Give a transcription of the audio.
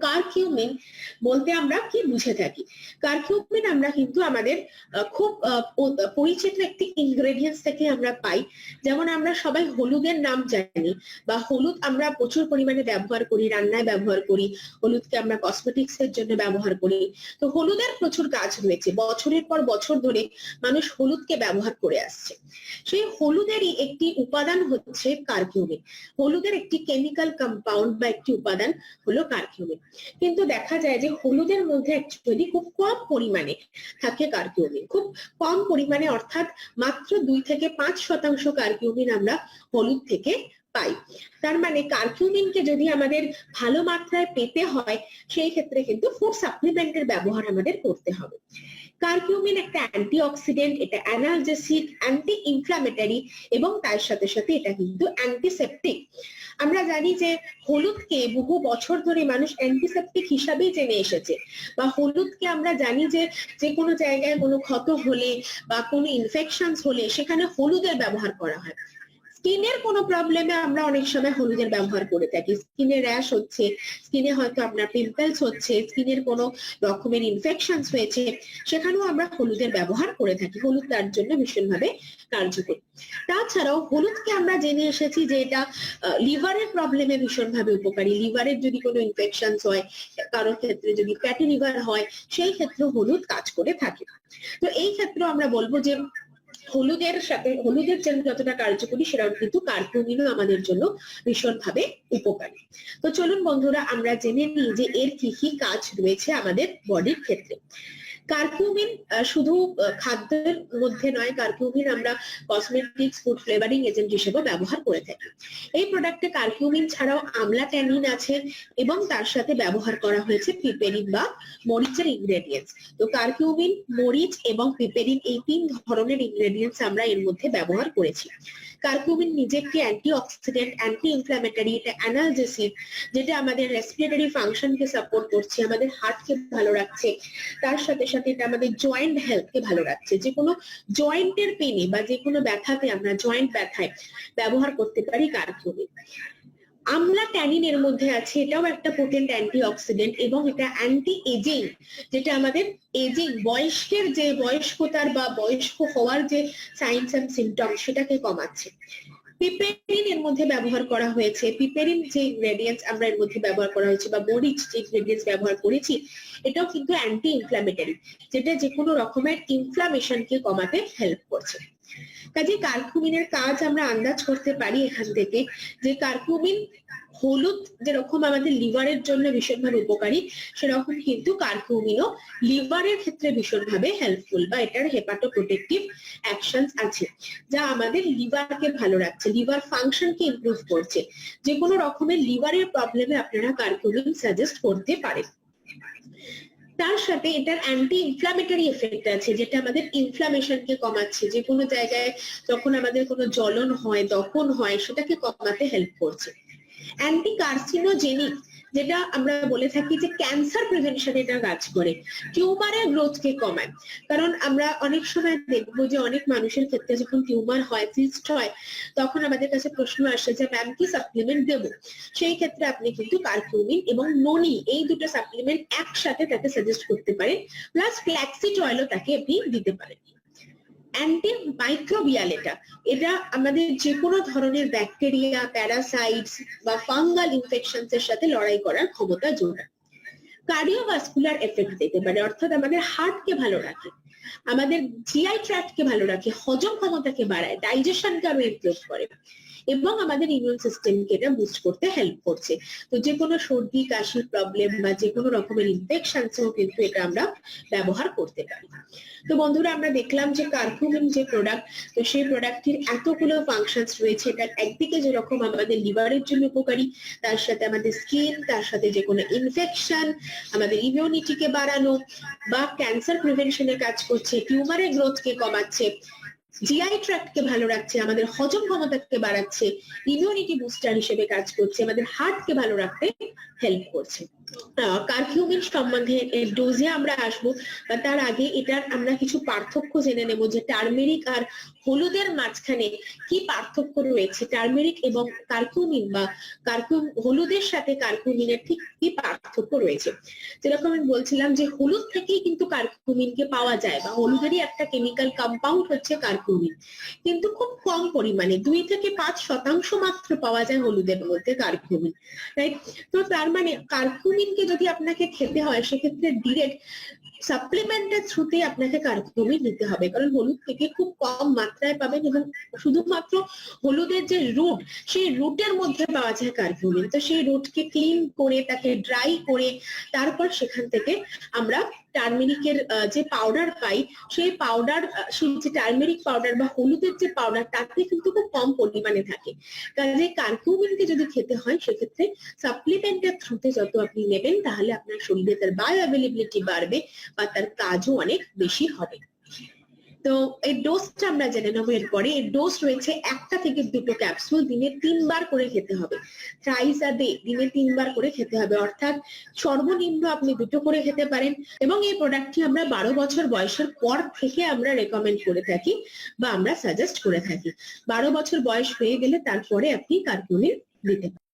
Curcumin বলতে আমরা কি বুঝে থাকি? কারকিউমিন আমরা কিন্তু আমাদের খুব পরিচিত একটি ইনগ্রেডিয়েন্টস থেকে আমরা পাই। যেমন আমরা সবাই হলুদের নাম জানি, বা হলুদ আমরা প্রচুর পরিমাণে ব্যবহার করি, রান্নায় ব্যবহার করি, হলুদকে আমরা কসমেটিক্স এর জন্য ব্যবহার করি। তো হলুদের প্রচুর কাজ রয়েছে, বছরের পর বছর ধরে মানুষ হলুদকে ব্যবহার করে আসছে। সেই হলুদেরই একটি উপাদান হচ্ছে কারকিউমিন। হলুদের একটি কেমিক্যাল কম্পাউন্ড বা একটি উপাদান হলো কারকিউমিন। কিন্তু দেখা যায় যে হলুদের মধ্যে অ্যাকচুয়ালি খুব কম পরিমাণে থাকে কারকিউমিন, খুব কম পরিমাণে, অর্থাৎ মাত্র 2 থেকে 5% কারকিউমিন আমরা হলুদ থেকে পাই। তার মানে কারকিউমিনকে যদি আমাদের ভালো মাত্রায় পেতে হয়, সেই ক্ষেত্রে কিন্তু ফুড সাপ্লিমেন্টের ব্যবহার আমাদের করতে হবে। কারকিউমিন একটা অ্যান্টিঅক্সিডেন্ট, এটা অ্যানালজেসিক, অ্যান্টি ইনফ্ল্যামেটরি এবং তার সাথে সাথে এটা কিন্তু অ্যান্টিসেপটিক। আমরা জানি যে হলুদকে বহু বছর ধরে মানুষ অ্যান্টিসেপটিক হিসাবেই জেনে এসেছে, বা হলুদকে আমরা জানি যে যে কোনো জায়গায় কোনো ক্ষত হলে বা কোনো ইনফেকশনস হলে সেখানে হলুদের ব্যবহার করা হয়। স্কিনের কোনো প্রবলেমে আমরা অনেক সময় হলুদের ব্যবহার করে থাকি। স্কিনে র্যাশ হচ্ছে, স্কিনে হয়তো আপনার পিম্পলস হচ্ছে, স্কিনের কোনো রকমের ইনফেকশনস হয়েছে, সেখানেও আমরা হলুদের ব্যবহার করে থাকি। হলুদ তার জন্য ভীষণভাবে কার্যকরী। তাছাড়াও হলুদকে আমরা জেনে এসেছি যে এটা লিভারের প্রবলেমে ভীষণভাবে উপকারী। লিভারের যদি কোনো ইনফেকশনস হয়, কারোর ক্ষেত্রে যদি ফ্যাটি লিভার হয়, সেই ক্ষেত্রে হলুদ কাজ করে থাকে। তো এই ক্ষেত্রে আমরা বলবো যে হলুদের সাথে হলুদের জন্য যতটা কার্যকরী, সেটাও কিন্তু কারকিউমিনও আমাদের জন্য ভীষণভাবে উপকারী। তো চলুন বন্ধুরা, আমরা জেনে নিই যে এর কি কি কাজ রয়েছে আমাদের বডির ক্ষেত্রে। কারকিউমিন শুধু খাদ্যের মধ্যে নয়, কারকিউমিন আমরা কসমেটিক্স, ফুড ফ্লেভারিং এজেন্ট হিসেবে ব্যবহার করে থাকি। এই প্রোডাক্টে কারকিউমিন ছাড়াও আমলা ট্যানিন আছে এবং তার সাথে ব্যবহার করা হয়েছে পিপেরিন বা মরিচের ইনগ্রেডিয়েন্টস। তো কারকিউমিন, মরিচ এবং পিপেরিন, এই 3 ধরনের ইনগ্রেডিয়েন্টস আমরা এর মধ্যে ব্যবহার করেছি। কারকিউমিন নিজে একটি অ্যান্টিঅক্সিডেন্ট, অ্যান্টি ইনফ্ল্যামেটরি, এটা অ্যানালজেসিক, যেটা আমাদের রেসপিরেটরি ফাংশনকে সাপোর্ট করছে, আমাদের হার্টকে ভালো রাখছে। তার সাথে সাথে এটা আমাদের জয়েন্ট হেলথকে ভালো রাখছে। যে কোনো জয়েন্টের পেনে বা যে কোনো ব্যথাতে, আমরা জয়েন্ট ব্যথায় ব্যবহার করতে পারি কারকিউমিন। আমলা ট্যানিন এর মধ্যে আছে, এটাও একটা পোটেন্ট অ্যান্টিঅক্সিডেন্ট এবং এটা অ্যান্টি এজিং, যেটা আমাদের এজিং, বয়স্কের যে বয়স্কতার বা বয়স্ক হওয়ার যে সাইনস এন্ড সিমটম, সেটাকে কমাচ্ছে। পিপেরিন এর মধ্যে ব্যবহার করা হয়েছে। পিপেরিন যে ইনগ্রেডিয়েন্টস আমরা এর মধ্যে ব্যবহার করা হয়েছে, বা মরিচ যে ইনগ্রেডিয়েন্টস ব্যবহার করেছি, এটাও কিন্তু অ্যান্টি ইনফ্ল্যামেটরি, যেটা যে কোনো রকমের ইনফ্লামেশনকে কমাতে হেল্প করছে। কাজে কারকিউমিনের কাজ আমরা আন্দাজ করতে পারি এখান থেকে, যে কারকিউমিন, হলুদ যেরকম আমাদের লিভারের জন্য ভীষণভাবে উপকারী, সেরকম কিন্তু কারকিউমিনও লিভারের ক্ষেত্রে ভীষণভাবে হেল্পফুল, বা এটার হেপাটোপ্রোটেক্টিভ অ্যাকশনস আছে, যা আমাদের লিভারকে ভালো রাখছে, লিভার ফাংশনকে ইমপ্রুভ করছে। যে কোনো রকমের লিভারের প্রবলেমে আপনারা কারকিউমিন সাজেস্ট করতে পারেন। তার সাথে এটার অ্যান্টি ইনফ্ল্যামেটরি এফেক্ট আছে, যেটা আমাদের ইনফ্লামেশনকে কমাচ্ছে। যে কোনো জায়গায় যখন আমাদের কোনো জ্বলন হয়, দহন হয়, সেটাকে কমাতে হেল্প করছে। অ্যান্টি কার্সিনোজেনিক, যেটা আমরা বলে থাকি যে ক্যান্সার প্রিভেনশনে এটা কাজ করে, টিউমারের গ্রোথকে কমায়। কারণ আমরা অনেক সময় দেখবো যে অনেক মানুষের ক্ষেত্রে যখন টিউমার হয়, সিস্ট হয়, তখন আমাদের কাছে প্রশ্ন আসে যে ম্যাম কি সাপ্লিমেন্ট দেবো? সেই ক্ষেত্রে আপনি কিন্তু কারকিউমিন এবং ননি, এই দুটো সাপ্লিমেন্ট একসাথে তাকে সাজেস্ট করতে পারেন, প্লাস ফ্ল্যাক্সিড অয়েলও তাকে আপনি দিতে পারেন। অ্যান্টি মাইক্রোবিয়াল, এটা আমাদের যে কোনো ধরনের ব্যাকটেরিয়া, প্যারাসাইটস বা ফাঙ্গাল ইনফেকশনস এর সাথে লড়াই করার ক্ষমতা যোগায়। কার্ডিওভাস্কুলার এফেক্ট দিতে পারে, অর্থাৎ আমাদের হার্টকে ভালো রাখে, আমাদের জিআই ট্র্যাক্টকে ভালো রাখে, হজম ক্ষমতাকে বাড়ায়, ডাইজেশনকে আরো ইমপ্রুভ করে এবং আমাদের ইমিউন সিস্টেমকে এটা বুস্ট করতে হেল্প করছে। তো যে কোনো সর্দি কাশির প্রবলেম বা যে কোনো রকমের ইনফেকশনসেও কিন্তু এটা আমরা ব্যবহার করতে পারি। তো বন্ধুরা, আমরা দেখলাম যে কারকিউমিন যে প্রোডাক্ট, তো সেই প্রোডাক্টের এতগুলো ফাংশনস রয়েছে। এটা একদিকে যেরকম আমাদের লিভারের জন্য উপকারী, তার সাথে আমাদের স্কিন, তার সাথে যে কোনো ইনফেকশন, আমাদের ইমিউনিটিকে বাড়ানো বা ক্যান্সার প্রিভেনশনে কাজ করছে, টিউমারের গ্রোথকে কমাচ্ছে, জিআই ট্র্যাক্টকে ভালো রাখছে, আমাদের হজম ক্ষমতাকে বাড়াচ্ছে, ইমিউনিটি বুস্টার হিসেবে কাজ করছে, আমাদের হার্টকে ভালো রাখতে হেল্প করছে। কারকিউমিন সম্বন্ধে ডোজে আমরা আসবো, তার আগে এটার আমরা কিছু পার্থক্য জেনে নেব যে টার্মেরিক আর হলুদের মাঝখানে কি পার্থক্য রয়েছে, টার্মেরিক এবং কারকিউমিন বা হলুদের সাথে কারকিউমিনের ঠিক কি পার্থক্য রয়েছে। যেরকম আমি বলছিলাম যে হলুদ থেকেই কিন্তু কারকিউমিনকে পাওয়া যায়, বা হলুদেরই একটা কেমিক্যাল কম্পাউন্ড হচ্ছে কারকিউমিন, কিন্তু খুব কম পরিমাণে 2 থেকে 5% মাত্র পাওয়া যায় হলুদের মধ্যে কারকিউমিন, রাইট? তো তার মানে কারকিউমিনকে যদি আপনাকে খেতে হয় সেক্ষেত্রে ডিরেক্ট সাপ্লিমেন্টের থ্রুতে আপনাকে কারকিউমিন নিতে হবে, কারণ হলুদ থেকে খুব কম মাত্রায় পাবেন এবং শুধুমাত্র হলুদের যে রুট, সেই রুটের মধ্যে পাওয়া যায় কারকিউমিন। তো সেই রুটকে ক্লিন করে তাকে ড্রাই করে তারপর সেখান থেকে আমরা টার্মেরিকের যে পাউডার পাই, সেই পাউডার, সেই যে টার্মেরিক পাউডার বা হলুদের যে পাউডার, তাতে কিন্তু খুব কম পরিমাণে থাকে। কাজে কারকিউমিনকে যদি খেতে হয় সেক্ষেত্রে সাপ্লিমেন্টের থ্রুতে যত আপনি নেবেন তাহলে আপনার শরীরে তার বায়ো অ্যাভেলেবিলিটি বাড়বে বা তার কাজও অনেক বেশি হবে। তো এই ডোজটা আমরা জেনে নেবো এরপরে। এর ডোজ রয়েছে 1 থেকে 2 ক্যাপসুল, দিনে 3 বার করে খেতে হবে। থ্রাইস আ ডে, দিনে 3 বার করে খেতে হবে, অর্থাৎ সর্বনিম্ন আপনি 2 করে খেতে পারেন। এবং এই প্রোডাক্টটি আমরা 12 বছর বয়সের পর থেকে আমরা রেকমেন্ড করে থাকি বা আমরা সাজেস্ট করে থাকি। 12 বছর বয়স হয়ে গেলে তারপরে আপনি কারকিউমিন দিতে পারেন।